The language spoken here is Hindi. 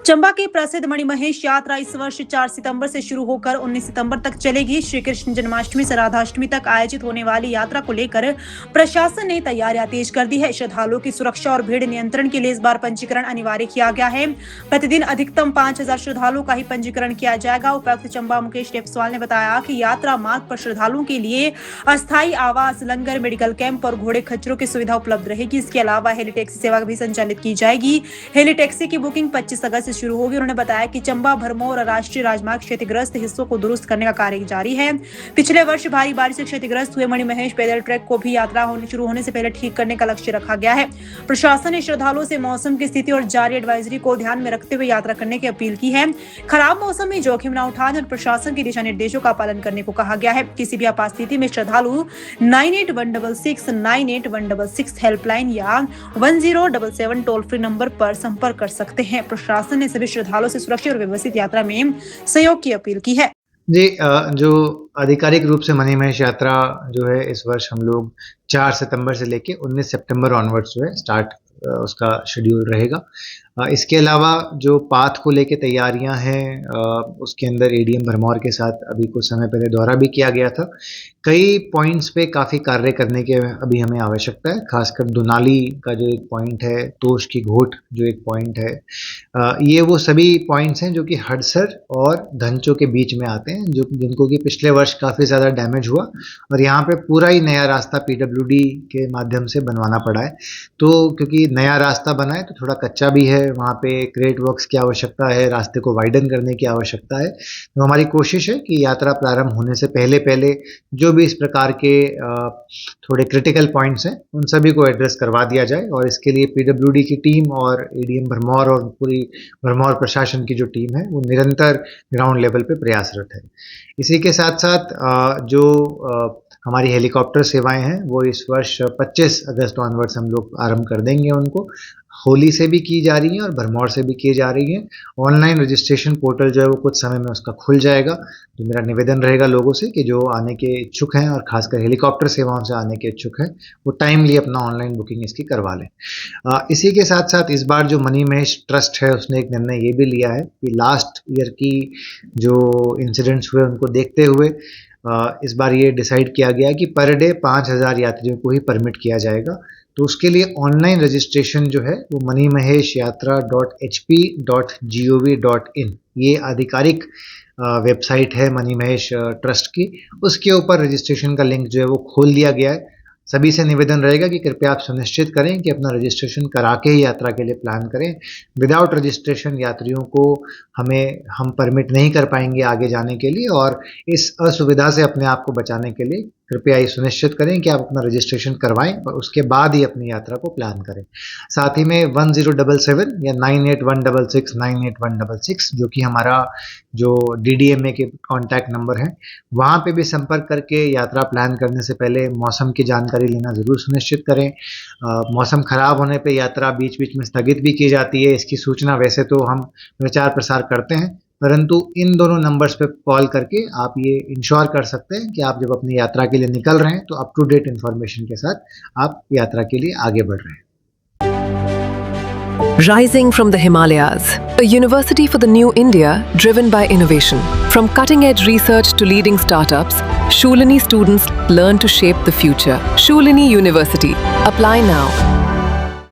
चंबा की प्रसिद्ध मणिमहेश यात्रा इस वर्ष 4 सितंबर से शुरू होकर 19 सितंबर तक चलेगी। श्री कृष्ण जन्माष्टमी से राधाष्टमी तक आयोजित होने वाली यात्रा को लेकर प्रशासन ने तैयारियां तेज कर दी है। श्रद्धालुओं की सुरक्षा और भीड़ नियंत्रण के लिए इस बार पंजीकरण अनिवार्य किया गया है। प्रतिदिन अधिकतम 5000 श्रद्धालुओं का ही पंजीकरण किया जाएगा। उपायुक्त चंबा मुकेश टेपसवाल ने बताया कि यात्रा मार्ग पर श्रद्धालुओं के लिए अस्थायी आवास, लंगर, मेडिकल कैंप और घोड़े खच्चरों की सुविधा उपलब्ध रहेगी। इसके अलावा हेली टैक्सी सेवा भी संचालित की जाएगी। हेली टैक्सी की बुकिंग 25 अगस्त से शुरू होगी। उन्होंने बताया कि चंबा, भरमौर और राष्ट्रीय राजमार्ग क्षतिग्रस्त हिस्सों को दुरुस्त करने का कार्य जारी है। पिछले वर्ष भारी बारिश से क्षतिग्रस्त हुए मणिमहेश पैदल ट्रैक को भी यात्रा शुरू होने से पहले ठीक करने का लक्ष्य रखा गया है। प्रशासन ने श्रद्धालुओं से मौसम की स्थिति और जारी एडवाइजरी को ध्यान में रखते हुए यात्रा करने की अपील की है। खराब मौसम में जोखिम न उठाने और प्रशासन के दिशा निर्देशों का पालन करने को कहा गया है। किसी भी आपात स्थिति में श्रद्धालु 9816 हेल्पलाइन या 1077 टोल फ्री नंबर पर संपर्क कर सकते हैं। प्रशासन ने सभी श्रद्धालुओं से सुरक्षित और व्यवस्थित यात्रा में सहयोग की अपील की है। जी, जो आधिकारिक रूप से मणिमहेश यात्रा जो है इस वर्ष हम लोग 4 सितंबर से लेके 19 सितंबर ऑनवर्ड्स जो है स्टार्ट उसका शेड्यूल रहेगा। इसके अलावा जो पाथ को लेके तैयारियां हैं, उसके अंदर एडीएम भरमौर के साथ अभी कुछ समय पहले दौरा भी किया गया था। कई पॉइंट्स पे काफ़ी कार्य करने की अभी हमें आवश्यकता है। खासकर दुनाली का जो एक पॉइंट है, तोश की घोट जो एक पॉइंट है, ये वो सभी पॉइंट्स हैं जो कि हडसर और धंचों के बीच में आते हैं, जो जिनको कि पिछले वर्ष काफ़ी ज़्यादा डैमेज हुआ और यहाँ पे पूरा ही नया रास्ता पीडब्ल्यूडी के माध्यम से बनवाना पड़ा है। तो क्योंकि नया रास्ता बना है तो थोड़ा कच्चा भी है, वहाँ पे क्रेट वर्क्स की आवश्यकता है, रास्ते को वाइडन करने की आवश्यकता है। तो हमारी कोशिश है कि यात्रा प्रारंभ होने से पहले जो भी इस प्रकार के थोड़े क्रिटिकल पॉइंट्स हैं उन सभी को एड्रेस करवा दिया जाए और इसके लिए पीडब्ल्यूडी की टीम और एडीएम भरमौर और पूरी भरमौर प्रशासन की जो टीम है वो निरंतर ग्राउंड लेवल पे प्रयासरत है। इसी के साथ साथ जो हमारी हेलीकॉप्टर सेवाएं हैं वो इस वर्ष 25 अगस्त ऑनवर्ड्स हम लोग आरंभ कर देंगे उनको। होली से भी की जा रही हैं और भरमौर से भी की जा रही हैं। ऑनलाइन रजिस्ट्रेशन पोर्टल जो है वो कुछ समय में उसका खुल जाएगा। तो मेरा निवेदन रहेगा लोगों से कि जो आने के इच्छुक हैं और खासकर हेलीकॉप्टर सेवाओं से आने के इच्छुक हैं वो टाइमली अपना ऑनलाइन बुकिंग इसकी करवा लें। इसी के साथ साथ इस बार जो मणिमहेश ट्रस्ट है उसने एक निर्णय ये भी लिया है कि लास्ट ईयर की जो इंसिडेंट्स हुए उनको देखते हुए इस बार ये डिसाइड किया गया कि पर डे 5000 यात्रियों को ही परमिट किया जाएगा। तो उसके लिए ऑनलाइन रजिस्ट्रेशन जो है वो manimaheshYatra.hp.gov.in ये आधिकारिक वेबसाइट है मणिमहेश ट्रस्ट की। उसके ऊपर रजिस्ट्रेशन का लिंक जो है वो खोल दिया गया है। सभी से निवेदन रहेगा कि कृपया आप सुनिश्चित करें कि अपना रजिस्ट्रेशन करा के ही यात्रा के लिए प्लान करें। विदाउट रजिस्ट्रेशन यात्रियों को हम परमिट नहीं कर पाएंगे आगे जाने के लिए और इस असुविधा से अपने आप को बचाने के लिए कृपया ये सुनिश्चित करें कि आप अपना रजिस्ट्रेशन करवाएं और उसके बाद ही अपनी यात्रा को प्लान करें। साथ ही में 1077 या 9816698166 जो कि हमारा जो DDMA के कॉन्टैक्ट नंबर हैं वहाँ पे भी संपर्क करके यात्रा प्लान करने से पहले मौसम की जानकारी लेना ज़रूर सुनिश्चित करें। मौसम ख़राब होने पे यात्रा बीच बीच में स्थगित भी की जाती है। इसकी सूचना वैसे तो हम प्रचार प्रसार करते हैं, परंतु इन दोनों नंबर्स पे कॉल करके आप ये इंश्योर कर सकते हैं कि आप जब अपनी यात्रा के लिए निकल रहे हैं तो अप टू डेट इन्फॉर्मेशन के साथ आप यात्रा के लिए आगे बढ़ रहे हैं। Rising from the Himalayas, a university for the new India driven by innovation. From cutting-edge research to leading startups, Shulini students learn to shape the future. Shulini University. Apply now.